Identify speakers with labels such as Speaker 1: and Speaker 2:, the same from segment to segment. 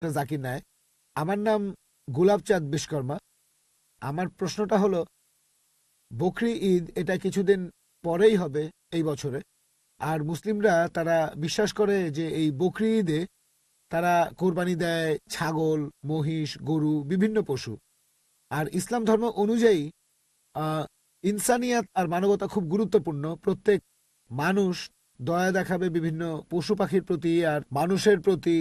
Speaker 1: জাকির নায়েক। আমার নাম গোলাপচাঁদ বিশ্বকর্মা। আমার প্রশ্নটা হলো, বকরি ঈদ এটা কিছুদিন পরেই হবে এই বছরে। আর মুসলিমরা তারা বিশ্বাস করে যে এই বকরি ঈদে তারা কোরবানি দেয় ছাগল, মহিষ, গরু, বিভিন্ন পশু। আর ইসলাম ধর্ম অনুযায়ী আহ, ইনসানিয়াত আর মানবতা খুব গুরুত্বপূর্ণ। প্রত্যেক মানুষ দয়া দেখাবে বিভিন্ন পশু পাখির প্রতি আর মানুষের প্রতি,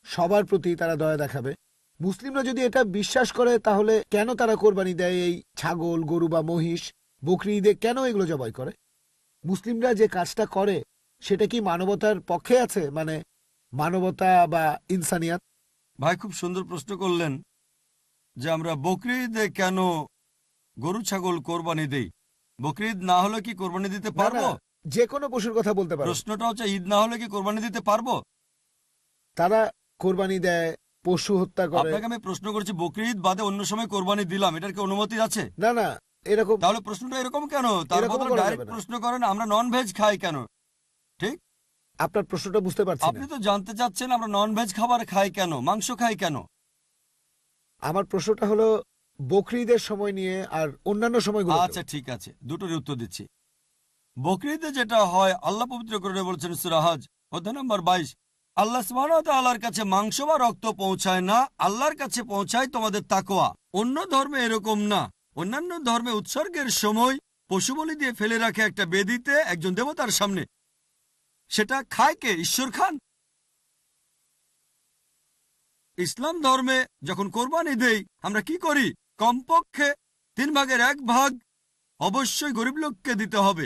Speaker 1: সবার প্রতি তারা দয়া দেখাবে। মুসলিমরা যদি এটা বিশ্বাস করে তাহলে কেন তারা কোরবানি দেয় এই ছাগল, গরু বা মহিষ? বকরি ঈদে কেন এগুলো জবাই করে? মুসলিমরা যে কাজটা করে সেটা কি মানবতার পক্ষে আছে, মানে মানবতা বা ইনসানিয়াত?
Speaker 2: ভাই খুব সুন্দর প্রশ্ন করলেন যে আমরা বকরি ঈদে কেন গরু ছাগল কোরবানি দেই। বকরি ঈদ না হলে কি কোরবানি দিতে
Speaker 1: না না,
Speaker 2: পারবো?
Speaker 1: যে কোনো পশুর কথা বলতে পারেন।
Speaker 2: প্রশ্নটা হচ্ছে ঈদ না হলে কি কোরবানি দিতে পারবো।
Speaker 1: তারা কোরবানি দেয়, পশু হত্যা করে।
Speaker 2: আপনাকে আমি প্রশ্ন করছি বকরি ঈদ বাদে অন্য সময় কোরবানি দিলাম, এটার কি অনুমতি আছে?
Speaker 1: না না, এরকম
Speaker 2: তাহলে প্রশ্নটা এরকম কেন? তার
Speaker 1: এরকমও
Speaker 2: বদলে
Speaker 1: করা যাবে
Speaker 2: ডাইরেক্ট
Speaker 1: না।
Speaker 2: প্রশ্ন করেন আমরা নন ভেজ খাই কেন। ঠিক,
Speaker 1: আপনার প্রশ্নটা বুঝতে পারছি না।
Speaker 2: আপনি তো জানতে চাচ্ছেন আমরা নন ভেজ খাবার খাই কেন, মাংস খাই কেন।
Speaker 1: আমার প্রশ্নটা হলো বকরি ঈদের সময় নিয়ে আর অন্যান্য সময়গুলো।
Speaker 2: আচ্ছা ঠিক আছে, দুটোরই উত্তর দিচ্ছি। বকরি ঈদে যেটা হয় আল্লাহ পবিত্র করে বলছেন সূরা হজ অধ্যায় নম্বর 22, আল্লাহ সুবহানাহু ওয়া তাআলার কাছে মাংস বা রক্ত পৌঁছায় না, আল্লাহর কাছে পৌঁছায় তোমাদের তাকওয়া। অন্য ধর্মে এরকম না। অন্যান্য ধর্মে উৎসর্গের সময় পশু বলি দিয়ে ফেলে রাখে একটা বেদিতে একজন দেবতার সামনে। সেটা খায় কে? ঈশ্বর খান। ইসলাম ধর্মে যখন কোরবানি দেই আমরা কি করি? কমপক্ষে 1/3 অবশ্যই গরিব লোককে দিতে হবে,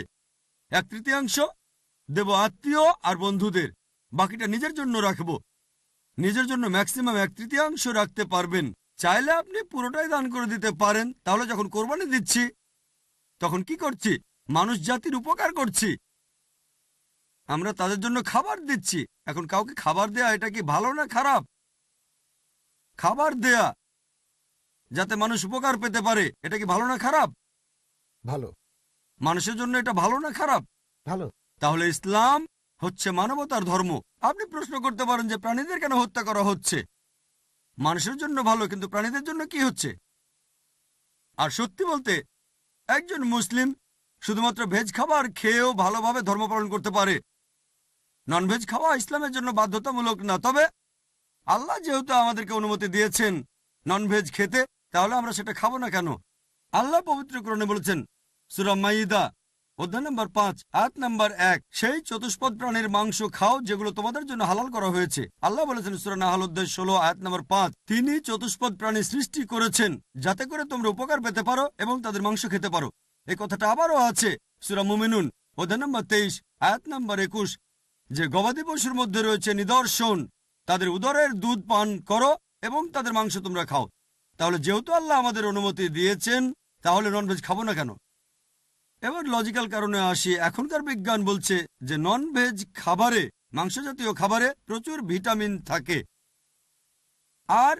Speaker 2: 1/3 দেব আত্মীয় আর বন্ধুদের, বাকিটা নিজের জন্য রাখবো। নিজের জন্য ম্যাক্সিমাম 1/3 রাখতে পারবেন। চাইলে আপনি পুরোটাই দান করে দিতে পারেন। তাহলে যখন কোরবানি দিচ্ছি তখন কি করছি? মানুষ জাতির উপকার করছি। আমরা তাদের জন্য খাবার দিচ্ছি। এখন কাউকে খাবার দেয়া এটা কি ভালো না খারাপ? খাবার দেয়া যাতে মানুষ উপকার পেতে পারে এটা কি ভালো না খারাপ?
Speaker 1: ভালো।
Speaker 2: মানুষের জন্য এটা ভালো না খারাপ?
Speaker 1: ভালো।
Speaker 2: তাহলে ইসলাম হচ্ছে মানবতার ধর্ম। আপনি প্রশ্ন করতে পারেন যে প্রাণীদের কেন হত্যা করা হচ্ছে? মানুষের জন্য ভালো, কিন্তু প্রাণীদের জন্য কি হচ্ছে? আর সত্যি বলতে একজন মুসলিম শুধুমাত্র ভেজ খাবার খেয়েও ভালোভাবে ধর্ম পালন করতে পারে। ননভেজ খাওয়া ইসলামের জন্য বাধ্যতামূলক না। তবে আল্লাহ যেহেতু আমাদেরকে অনুমতি দিয়েছেন ননভেজ খেতে, তাহলে আমরা সেটা খাবো না কেন? আল্লাহ পবিত্র কোরআনে বলেছেন সূরা মাইদা অধ্যায় নম্বর 5 আয়াত নম্বর 1, সেই চতুষ্পদ প্রাণীর মাংস খাও যেগুলো তোমাদের জন্য হালাল করা হয়েছে। আল্লাহ বলেছেন সূরা নাহল অধ্যায় 16 আয়াত নম্বর 5, তিনি চতুষ্পদ প্রাণী সৃষ্টি করেছেন যাতে করে তোমরা উপকার পেতে পারো এবং তাদের মাংস খেতে পারো। এই কথাটা আবারও আছে সূরা মুমিনুন অধ্যায় নম্বর 23 আয়াত নম্বর 21, যে গবাদি পশুর মধ্যে রয়েছে নিদর্শন, তাদের উদরের দুধ পান করো এবং তাদের মাংস তোমরা খাও। তাহলে যেহেতু আল্লাহ আমাদের অনুমতি দিয়েছেন, তাহলে ননভেজ খাবো না কেন? এবার লজিক্যাল কারণে আসি। এখনকার বিজ্ঞান বলছে যে নন ভেজ খাবারে, মাংস জাতীয় খাবারে প্রচুর ভিটামিন থাকে, আর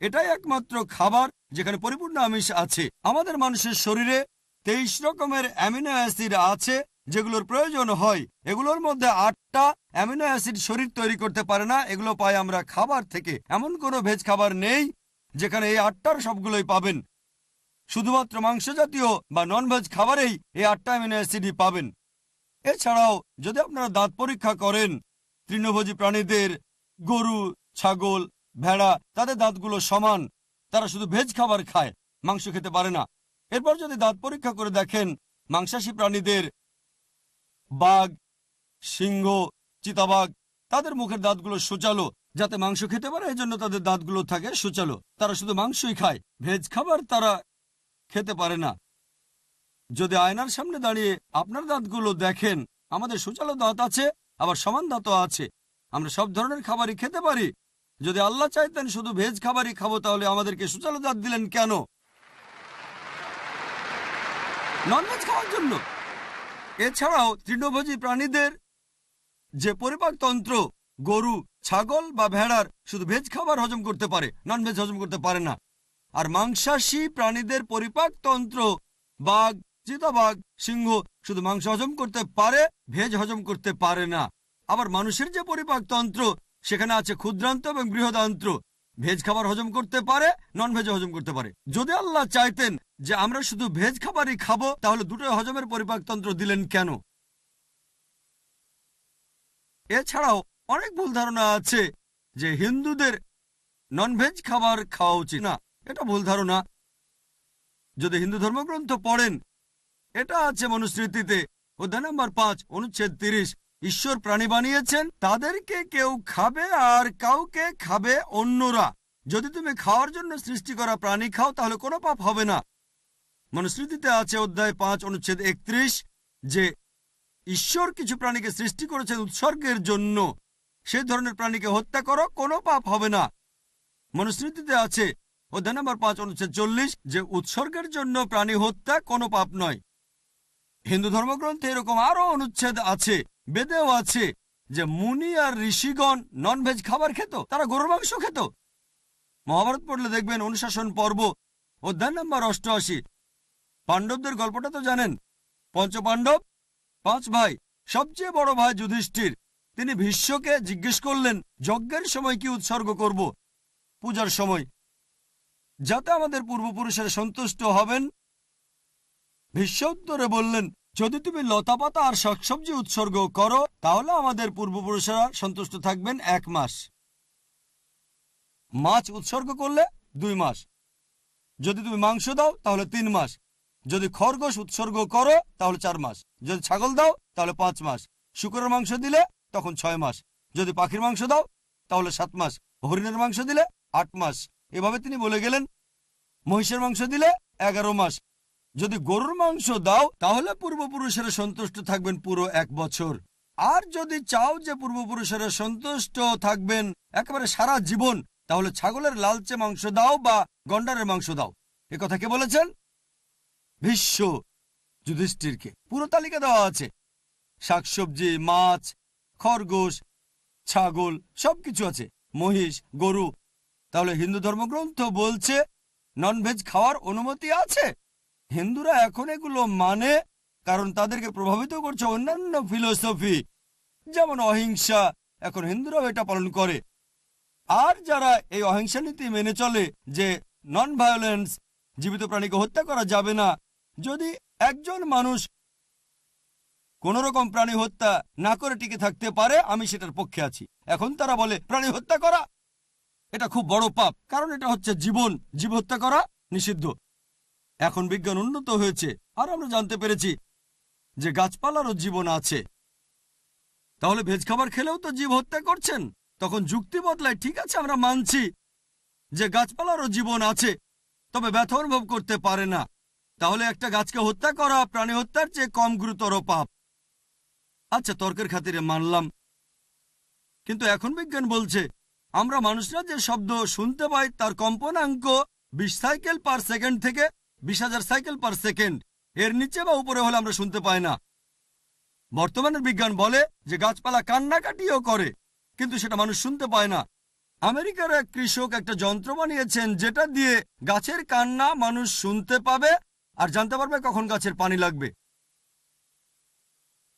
Speaker 2: এটাই একমাত্র খাবার যেখানে পরিপূর্ণ আমিষ আছে। আমাদের মানুষের শরীরে 23 রকমের অ্যামিনো অ্যাসিড আছে যেগুলোর প্রয়োজন হয়। এগুলোর মধ্যে 8টা অ্যামিনো অ্যাসিড শরীর তৈরি করতে পারে না, এগুলো পাই আমরা খাবার থেকে। এমন কোনো ভেজ খাবার নেই যেখানে এই 8টার সবগুলোই পাবেন। শুধুমাত্র মাংস জাতীয় বা নন ভেজ খাবারেই এই 8টা অ্যামিনো অ্যাসিডই পাবেন। এছাড়াও যদি আপনারা দাঁত পরীক্ষা করেন তৃণভোজী প্রাণীদের, গরু, ছাগল, ভেড়া, তাদের দাঁতগুলো সমান। তারা শুধু ভেজ খাবার খায়, মাংস খেতে পারে না। এরপর যদি দাঁত পরীক্ষা করে দেখেন মাংসাশী প্রাণীদের, বাঘ, সিংহ, চিতাবাঘ, তাদের মুখের দাঁতগুলো সূচালো যাতে মাংস খেতে পারে, এই জন্য তাদের দাঁতগুলো থাকে সূচালো। তারা শুধু মাংসই খায়, ভেজ খাবার তারা খেতে পারে না। যদি আয়নার সামনে দাঁড়িয়ে আপনার দাঁতগুলো দেখেন, আমাদের সূচালো দাঁত আছে, আবার সমান দাঁতও আছে। আমরা সব ধরনের খাবারই খেতে পারি। যদি আল্লাহ চাইতেন শুধু ভেজ খাবারই খাবো, তাহলে আমাদেরকে সূচালো দাঁত দিলেন কেন? ননভেজ খাওয়ার জন্য। এছাড়াও তৃণভোজী প্রাণীদের যে পরিপাকতন্ত্র, গরু, ছাগল বা ভেড়ার শুধু ভেজ খাবার হজম করতে পারে, ননভেজ হজম করতে পারে না। আর মাংসাশী প্রাণীদের পরিপাকতন্ত্র, বাঘ, চিতাবাঘ, সিংহ শুধু মাংস হজম করতে পারে, ভেজ হজম করতে পারে না। আবার মানুষের যে পরিপাকতন্ত্র সেখানে আছে ক্ষুদ্রান্ত এবং বৃহদান্ত্র। ভেজ খাবার হজম করতে পারে, নন ভেজ হজম করতে পারে। যদি আল্লাহ চাইতেন যে আমরা শুধু ভেজ খাবারই খাবো, তাহলে দুটোই হজমের পরিপাকতন্ত্র দিলেন কেন? এছাড়াও অনেক ভুল ধারণা আছে যে হিন্দুদের ননভেজ খাবার খাওয়া উচিত না। এটা ভুল ধারণা। যদি হিন্দু ধর্মগ্রন্থ পড়েন, এটা আছে মনুস্মৃতিতে অধ্যায় নম্বর 5 অনুচ্ছেদ 30। ঈশ্বর প্রাণী বানিয়েছেন, তাদেরকে কেউ খাবে আর কাউকে খাবে অন্যরা। যদি তুমি খাওয়ার জন্য সৃষ্টি করা প্রাণী খাও তাহলে কোনো পাপ হবে না। মনুস্মৃতিতে আছে অধ্যায় 5 অনুচ্ছেদ 31 যে ঈশ্বর কিছু প্রাণীকে সৃষ্টি করেছেন উৎসর্গের জন্য। সেই ধরনের প্রাণীকে হত্যা করো, কোনো পাপ হবে না। মনুস্মৃতিতে আছে অধ্যায় নম্বর 5 অনুচ্ছেদ 40 যে উৎসর্গের জন্য প্রাণী হত্যা কোনো পাপ নয়। হিন্দু ধর্মগ্রন্থে এরকম আরো অনুচ্ছেদ আছে, বেদেও আছে যে মুনি আর ঋষিগণ ননভেজ খাবার খেত, তারা গরুর মাংস খেত। মহাভারত পড়লে দেখবেন অনুশাসন পর্ব অধ্যায় নম্বর 88। পাণ্ডবদের গল্পটা তো জানেন। পঞ্চপাণ্ডব 5 ভাই, সবচেয়ে বড় ভাই যুধিষ্ঠির, তিনি ভীষ্মকে জিজ্ঞেস করলেন যজ্ঞের সময় কি উৎসর্গ করব, পূজার সময়, যাতে আমাদের পূর্বপুরুষেরা সন্তুষ্ট হবেন। ভীষ্ম উত্তরে বললেন, যদি তুমি লতাপাতা আর শাকসবজি উৎসর্গ করো তাহলে আমাদের পূর্বপুরুষেরা সন্তুষ্ট থাকবেন 1 মাস। মাছ উৎসর্গ করলে 2 মাস। যদি তুমি মাংস দাও তাহলে 3 মাস। যদি খরগোশ উৎসর্গ করো তাহলে 4 মাস। যদি ছাগল দাও তাহলে 5 মাস। শূকরের মাংস দিলে তখন 6 মাস। যদি পাখির মাংস দাও তাহলে 7 মাস। হরিণের মাংস দিলে 8 মাস। এভাবে তিনি বলে গেলেন। মহিষের মাংস দিলে 11 মাস। যদি গরুর মাংস দাও তাহলে পূর্বপুরুষেরা সন্তুষ্ট থাকবেন পুরো 1 বছর। আর যদি চাও যে পূর্বপুরুষেরা সন্তুষ্ট থাকবেন একেবারে সারা জীবন, তাহলে ছাগলের লালচে মাংস দাও বা গন্ডারের মাংস দাও। এ কথা কে বলেছেন? ভীষ্ম যুধিষ্ঠিরকে। পুরো তালিকা দেওয়া আছে, শাকসবজি, মাছ, খরগোশ, ছাগল, সবকিছু আছে, মহিষ, গরু। তাহলে হিন্দু ধর্মগ্রন্থ বলছে ননভেজ খাওয়ার অনুমতি আছে। হিন্দুরা এখন এগুলো মানে কারণ তাদেরকে প্রভাবিত করছে অন্যান্য ফিলোসফি, যেমন অহিংসা। এখন হিন্দুরাও এটা পালন করে। আর যারা এই অহিংসা নীতি মেনে চলে যে নন ভায়োলেন্স, জীবিত প্রাণীকে হত্যা করা যাবে না, যদি একজন মানুষ কোন রকম প্রাণী হত্যা না করে টিকে থাকতে পারে, আমি সেটার পক্ষে আছি। এখন তারা বলে প্রাণী হত্যা করা এটা খুব বড় পাপ, কারণ এটা হচ্ছে জীবন, জীব হত্যা করা নিষিদ্ধ। এখন বিজ্ঞান উন্নত হয়েছে আর আমরা জানতে পেরেছি যে গাছপালারও জীবন আছে। তাহলে ভেজ খাবার খেলেও তো জীব হত্যা করছেন। তখন যুক্তি বদলায়, ঠিক আছে আমরা মানছি যে গাছপালারও জীবন আছে, তবে ব্যথা অনুভব করতে পারে না। তাহলে একটা গাছকে হত্যা করা প্রাণী হত্যার চেয়ে কম গুরুতর পাপ। আচ্ছা, তর্কের খাতিরে মানলাম, কিন্তু এখন বিজ্ঞান বলছে আমরা মানুষরা যে শব্দ শুনতে পাই তার কম্পনাঙ্ক 20 সাইকেল পার সেকেন্ড থেকে 20,000 সাইকেল পার সেকেন্ড। এর নিচে বা উপরে হলে আমরা শুনতে পাই না। বর্তমানের বিজ্ঞান বলে যে গাছপালা কান্নাকাটিও করে, কিন্তু সেটা মানুষ শুনতে পায় না। আমেরিকার এক কৃষক একটা যন্ত্র বানিয়েছেন যেটা দিয়ে গাছের কান্না মানুষ শুনতে পাবে আর জানতে পারবে কখন গাছের পানি লাগবে।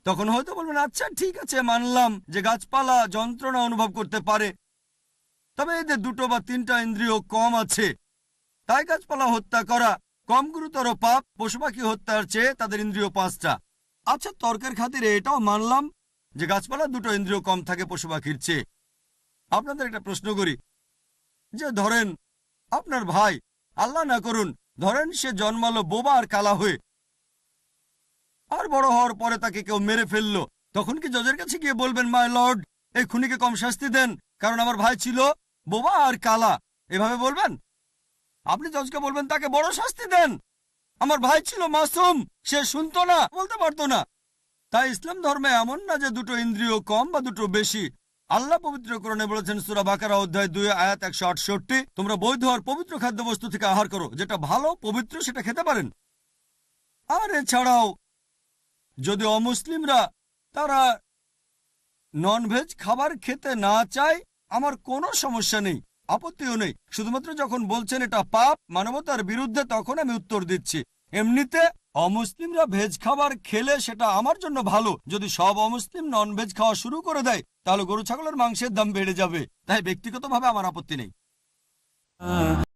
Speaker 2: তখন হয়তো বলবেন, আচ্ছা ঠিক আছে, মানলাম যে গাছপালা যন্ত্রণা অনুভব করতে পারে, তবে এদের 2 বা 3টা ইন্দ্রিয় কম আছে, তাই গাছপালা হত্যা করা কম গুরুতর পাপ পশু পাখি হত্যার চেয়ে তাদের ইন্দ্রিয় 5টা। আচ্ছা, তর্কের খাতিরে এটাও মানলাম যে গাছপালা 2টো ইন্দ্রিয় কম থাকে পশু পাখির চেয়ে। আপনাদের একটা প্রশ্ন করি, যে ধরেন আপনার ভাই, আল্লাহ না করুন, ধরেন সে জন্মালো বোবা আর কালা হয়ে, আর বড় হওয়ার পরে তাকে কেউ মেরে ফেললো, তখন কি জজের কাছে গিয়ে বলবেন, মাই লর্ড, এই খুনিকে কম শাস্তি দেন কারণ আমার ভাই ছিল বোবা আর কালা? এভাবে বলবেন? আপনি জজকে বলবেন তাকে বড় শাস্তি দেন, আমার ভাই ছিল মাসুম, সে শুনতো না, বলতে পারতো না। তাই ইসলাম ধর্মে এমন না যে 2টো ইন্দ্রিয় কম বা 2টো বেশি। আল্লাহ পবিত্র কোরআনে বলেছেন সূরা বাকারা অধ্যায় 2 আয়াত 168, তোমরা বৈধ আর পবিত্র খাদ্যবস্তু থেকে আহার করো, যেটা ভালো পবিত্র সেটা খেতে পারেন। আর এছাড়াও যদি অমুসলিমরা তারা ননভেজ খাবার খেতে না চায়, আমার কোনো সমস্যা নেই, আপত্তিও নেই। শুধুমাত্র যখন বলছেন এটা পাপ, মানবতার বিরুদ্ধে, তখন আমি উত্তর দিচ্ছি। এমনিতে অমুসলিমরা ভেজ খাবার খেলে সেটা আমার জন্য ভালো। যদি সব অমুসলিম নন ভেজ খাওয়া শুরু করে দেয় তাহলে গরু ছাগলের মাংসের দাম বেড়ে যাবে। তাই ব্যক্তিগতভাবে আমার আপত্তি নেই।